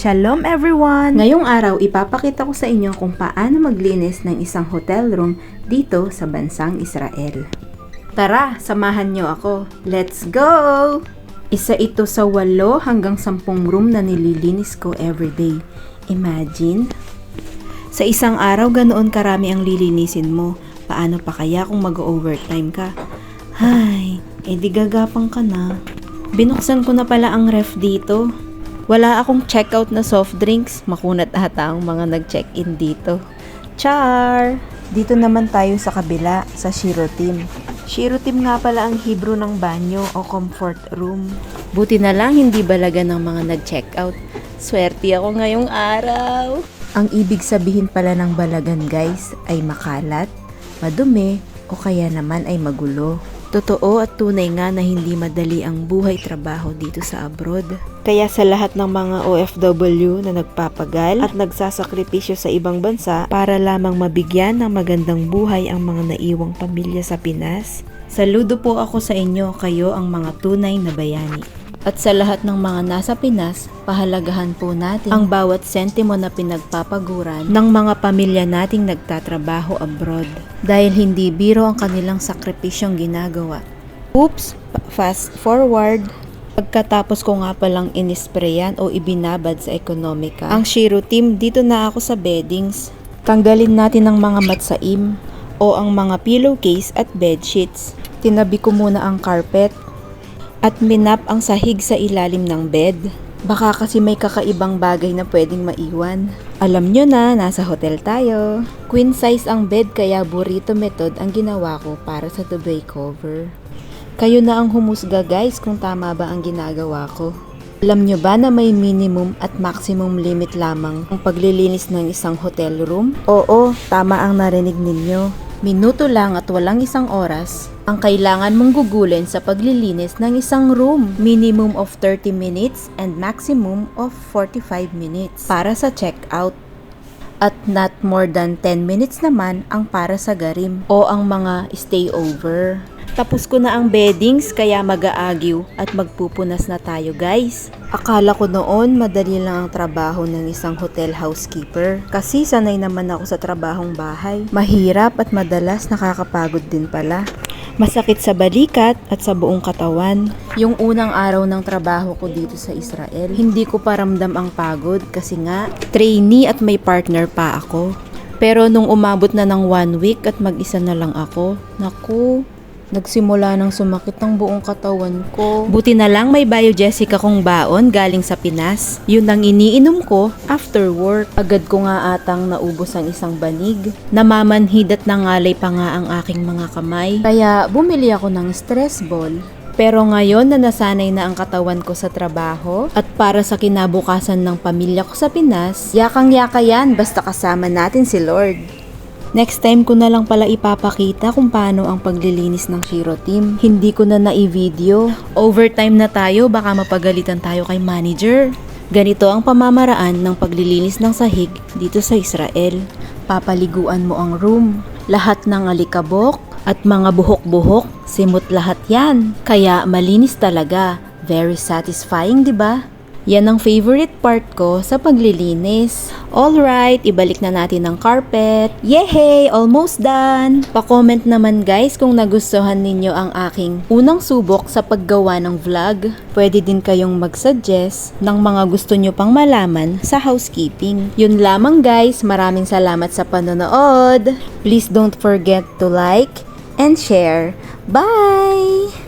Shalom everyone! Ngayong araw, ipapakita ko sa inyo kung paano maglinis ng isang hotel room dito sa bansang Israel. Tara, samahan nyo ako. Let's go! Isa ito sa 8 hanggang 10 room na nililinis ko everyday. Imagine! Sa isang araw, ganoon karami ang lilinisin mo. Paano pa kaya kung mag-overtime ka? Hay, edi gagapang ka na. Binuksan ko na pala ang ref dito. Wala akong checkout na soft drinks. Makunat ata ang mga nag-check-in dito. Char! Dito naman tayo sa kabila, sa Shirotim. Shirotim nga pala ang Hebrew ng banyo o comfort room. Buti na lang hindi balaga ng mga nag-checkout. Swerte ako ngayong araw. Ang ibig sabihin pala ng balagan guys ay makalat, madumi, o kaya naman ay magulo. Totoo at tunay nga na hindi madali ang buhay-trabaho dito sa abroad. Kaya sa lahat ng mga OFW na nagpapagal at nagsasakripisyo sa ibang bansa para lamang mabigyan ng magandang buhay ang mga naiwang pamilya sa Pinas, saludo po ako sa inyo, kayo ang mga tunay na bayani. At sa lahat ng mga nasa Pinas, pahalagahan po natin ang bawat sentimo na pinagpapaguran ng mga pamilya nating nagtatrabaho abroad. Dahil hindi biro ang kanilang sakripisyong ginagawa. Oops! Fast forward! Pagkatapos ko nga palang inisprayan o ibinabad sa ekonomika ang Shirotim, dito na ako sa beddings. Tanggalin natin ang mga matsaim o ang mga pillowcase at bedsheets. Tinabi ko muna ang carpet at minap ang sahig sa ilalim ng bed. Baka kasi may kakaibang bagay na pwedeng maiwan. Alam nyo na, nasa hotel tayo. Queen size ang bed kaya burrito method ang ginawa ko para sa duvet cover. Kayo na ang humusga guys kung tama ba ang ginagawa ko. Alam nyo ba na may minimum at maximum limit lamang ang paglilinis ng isang hotel room? Oo, tama ang narinig ninyo. Minuto lang at walang isang oras ang kailangan mong gugulin sa paglilinis ng isang room. Minimum of 30 minutes and maximum of 45 minutes para sa check-out. At not more than 10 minutes naman ang para sa garim o ang mga stay over. Tapos ko na ang beddings kaya mag-aagyo at magpupunas na tayo guys. Akala ko noon madali lang ang trabaho ng isang hotel housekeeper kasi sanay naman ako sa trabahong bahay. Mahirap at madalas nakakapagod din pala. Masakit sa balikat at sa buong katawan. Yung unang araw ng trabaho ko dito sa Israel, hindi ko pa ramdam ang pagod kasi nga trainee at may partner pa ako. Pero nung umabot na ng 1 week at mag-isa na lang ako, naku, nagsimula nang sumakit ang buong katawan ko. Buti na lang may Biogesica kong baon galing sa Pinas. Yun ang iniinom ko after work. Agad ko nga atang naubos ang isang banig. Namamanhid at nangalay pa nga ang aking mga kamay. Kaya bumili ako ng stress ball. Pero ngayon na nasanay na ang katawan ko sa trabaho at para sa kinabukasan ng pamilya ko sa Pinas, yakang-yaka yan basta kasama natin si Lord. Next time ko na lang pala ipapakita kung paano ang paglilinis ng Shirotim. Hindi ko na na-i-video. Overtime na tayo, baka mapagalitan tayo kay manager. Ganito ang pamamaraan ng paglilinis ng sahig dito sa Israel. Papaliguan mo ang room. Lahat ng alikabok at mga buhok-buhok, simot lahat yan. Kaya malinis talaga. Very satisfying, di ba? Yan ang favorite part ko sa paglilinis. Alright, ibalik na natin ang carpet. Yehey! Almost done! Pa-comment naman guys kung nagustuhan ninyo ang aking unang subok sa paggawa ng vlog. Pwede din kayong mag-suggest ng mga gusto nyo pang malaman sa housekeeping. Yun lamang guys, maraming salamat sa panonood. Please don't forget to like and share. Bye!